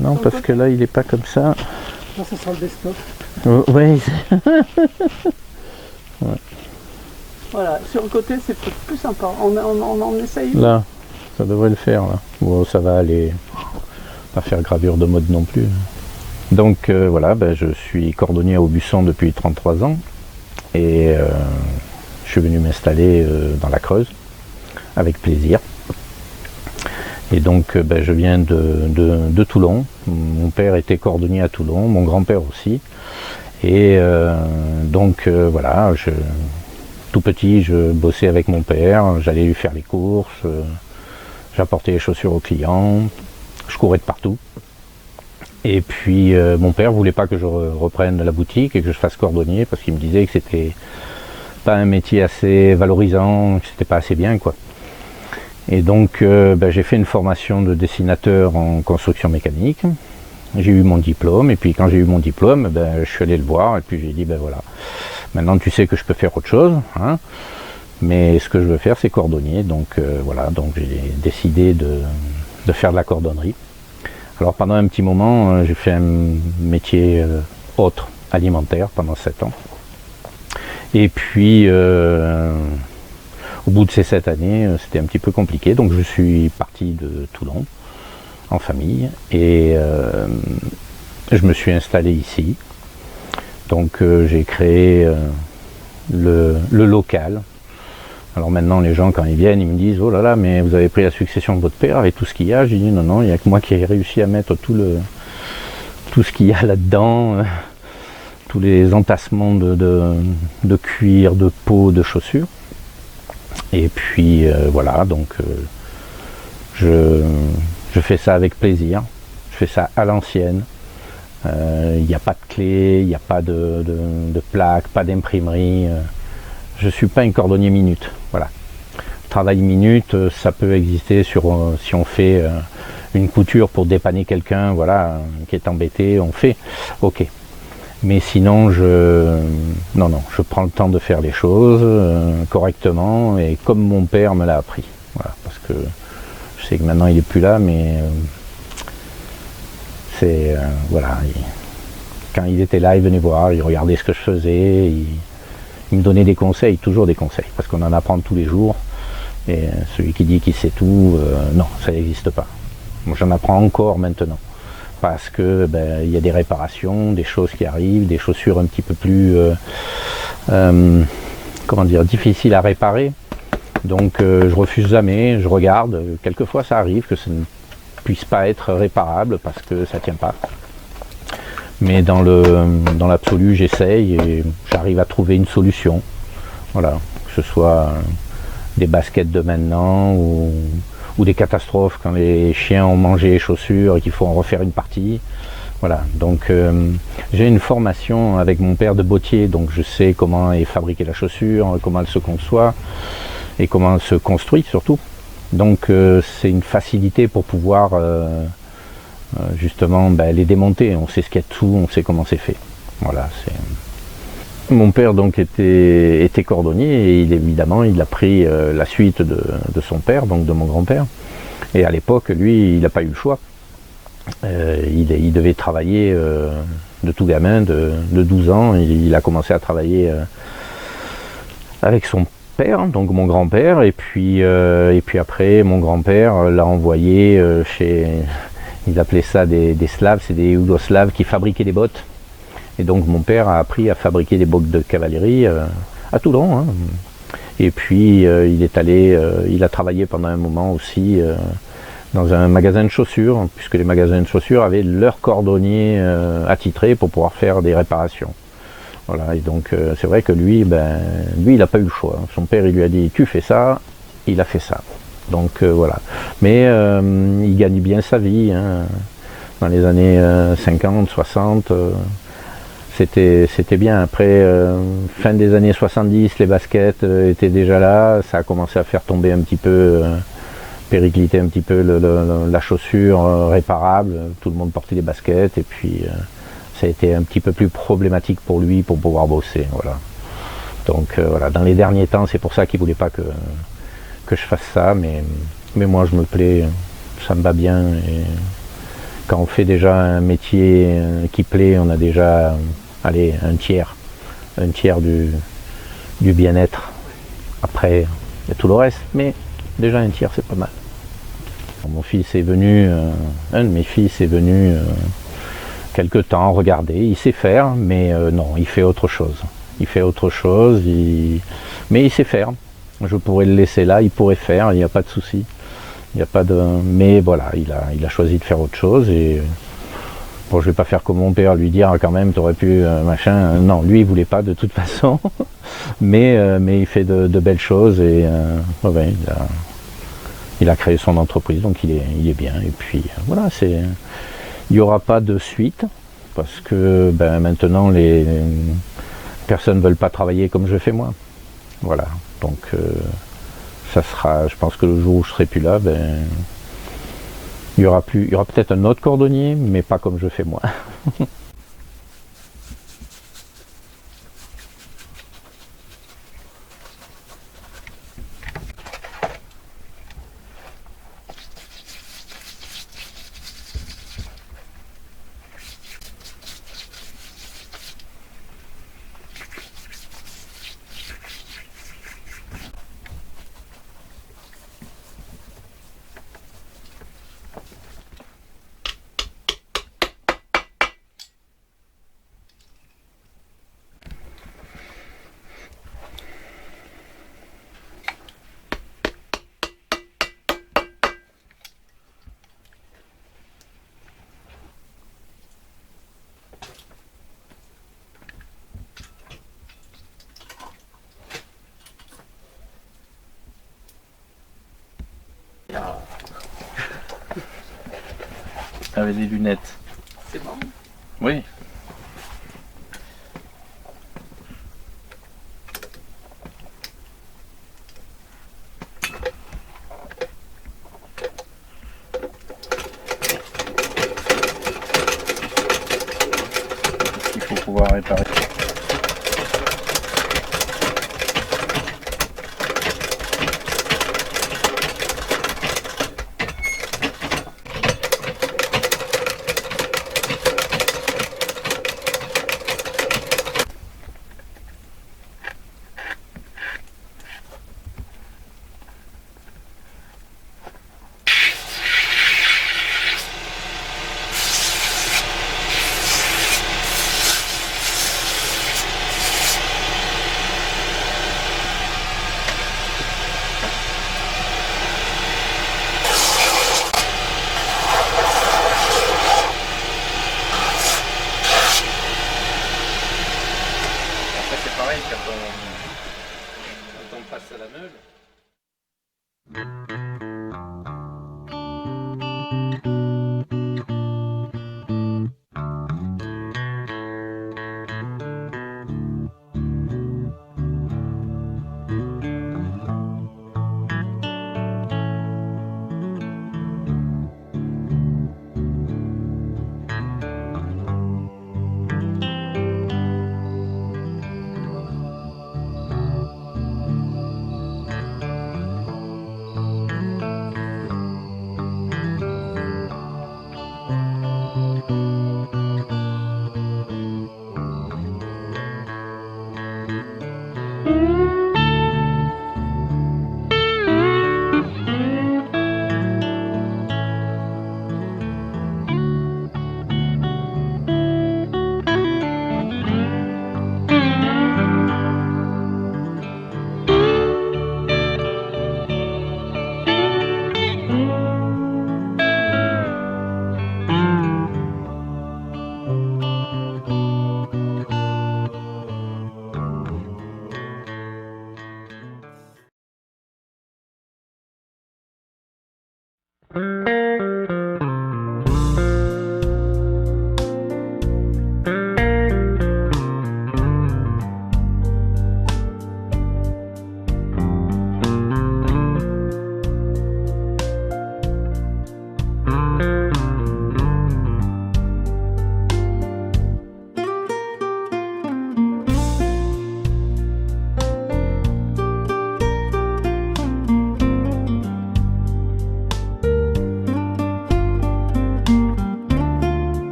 Non, parce que là, il n'est pas comme ça. Là, ça sera le best-of. Oui. Ouais. Voilà, sur le côté, c'est peut-être plus sympa. On essaye. Là, ça devrait le faire. Là. Bon, ça va aller. Pas faire gravure de mode non plus. Donc voilà, je suis cordonnier à Aubusson depuis 33 ans. Et je suis venu m'installer dans la Creuse, avec plaisir. Et donc je viens de Toulon. Mon père était cordonnier à Toulon, mon grand-père aussi. Et voilà, tout petit, je bossais avec mon père, j'allais lui faire les courses, j'apportais les chaussures aux clients, je courais de partout. Et puis mon père voulait pas que je reprenne la boutique et que je fasse cordonnier parce qu'il me disait que c'était pas un métier assez valorisant, que c'était pas assez bien, quoi. Et donc j'ai fait une formation de dessinateur en construction mécanique. J'ai eu mon diplôme, et puis quand j'ai eu mon diplôme, je suis allé le voir, et puis j'ai dit voilà, maintenant tu sais que je peux faire autre chose, hein, mais ce que je veux faire c'est cordonnier, donc voilà, donc j'ai décidé de faire de la cordonnerie. Alors pendant un petit moment, j'ai fait un métier autre, alimentaire, pendant 7 ans. Et puis au bout de ces 7 années, c'était un petit peu compliqué, donc je suis parti de Toulon en famille et je me suis installé ici. Donc j'ai créé le local. Alors maintenant les gens quand ils viennent, ils me disent oh là là, mais vous avez pris la succession de votre père avec tout ce qu'il y a. J'ai dit non, il n'y a que moi qui ai réussi à mettre tout ce qu'il y a là-dedans, tous les entassements de cuir, de peau, de chaussures. Et puis voilà, donc je fais ça avec plaisir, je fais ça à l'ancienne. Il n'y a pas de clé, il n'y a pas de plaque, pas d'imprimerie. Je ne suis pas un cordonnier minute. Voilà. Travail minute, ça peut exister si on fait une couture pour dépanner quelqu'un, voilà, qui est embêté, on fait. Ok. Mais sinon, je prends le temps de faire les choses correctement et comme mon père me l'a appris. Voilà, parce que je sais que maintenant il n'est plus là, mais c'est voilà. Quand il était là, il venait voir, il regardait ce que je faisais, il me donnait des conseils, toujours des conseils, parce qu'on en apprend tous les jours. Et celui qui dit qu'il sait tout, non, ça n'existe pas. Moi, j'en apprends encore maintenant. Parce que il y a des réparations, des choses qui arrivent, des chaussures un petit peu plus difficiles à réparer. Donc je refuse jamais, je regarde. Quelquefois ça arrive que ça ne puisse pas être réparable parce que ça tient pas. Mais dans l'absolu, j'essaye et j'arrive à trouver une solution. Voilà, que ce soit des baskets de maintenant ou des catastrophes quand les chiens ont mangé les chaussures et qu'il faut en refaire une partie. Voilà, donc j'ai une formation avec mon père de bottier, donc je sais comment est fabriquée la chaussure, comment elle se conçoit et comment elle se construit surtout. Donc c'est une facilité pour pouvoir justement les démonter. On sait ce qu'il y a dessous, on sait comment c'est fait. Voilà, c'est... Mon père donc était cordonnier et évidemment il a pris la suite de son père, donc de mon grand-père. Et à l'époque, lui, il n'a pas eu le choix. Il devait travailler de tout gamin, de 12 ans. Il a commencé à travailler avec son père, donc mon grand-père. Et puis après, mon grand-père l'a envoyé chez... Ils appelaient ça des Slaves, c'est des Yougoslaves qui fabriquaient des bottes. Et donc mon père a appris à fabriquer des bottes de cavalerie à Toulon. Hein. Et puis il a travaillé pendant un moment aussi dans un magasin de chaussures, puisque les magasins de chaussures avaient leur cordonnier attitré pour pouvoir faire des réparations. Voilà, et donc c'est vrai que lui, il n'a pas eu le choix. Son père il lui a dit tu fais ça, il a fait ça. Donc voilà. Mais il gagne bien sa vie. Hein. Dans les années 50, 60. C'était bien. Après, fin des années 70, les baskets étaient déjà là. Ça a commencé à faire tomber un petit peu, péricliter un petit peu la chaussure réparable. Tout le monde portait des baskets. Et puis, ça a été un petit peu plus problématique pour lui pour pouvoir bosser. Voilà. Donc, voilà. Dans les derniers temps, c'est pour ça qu'il ne voulait pas que je fasse ça. Mais moi, je me plais. Ça me va bien. Quand on fait déjà un métier qui plaît, on a déjà allez, un tiers du bien-être. Après, il y a tout le reste, mais déjà un tiers, c'est pas mal. Mon fils est venu, un de mes fils est venu quelque temps regarder, il sait faire, mais non, il fait autre chose. Il fait autre chose, mais il sait faire. Je pourrais le laisser là, il pourrait faire, il n'y a pas de souci. Il n'y a pas de... Mais voilà, il a choisi de faire autre chose et bon, je vais pas faire comme mon père, lui dire quand même, t'aurais pu machin. Non, lui il voulait pas de toute façon, mais il fait de belles choses et ouais, il a créé son entreprise, donc il est bien. Et puis voilà, il n'y aura pas de suite parce que maintenant les personnes ne veulent pas travailler comme je fais moi. Voilà, donc ça sera, je pense que le jour où je serai plus là, il y aura peut-être un autre cordonnier, mais pas comme je fais moi. Avec des lunettes. C'est bon. Oui. Il faut pouvoir réparer. C'est pareil quand on passe à la meule.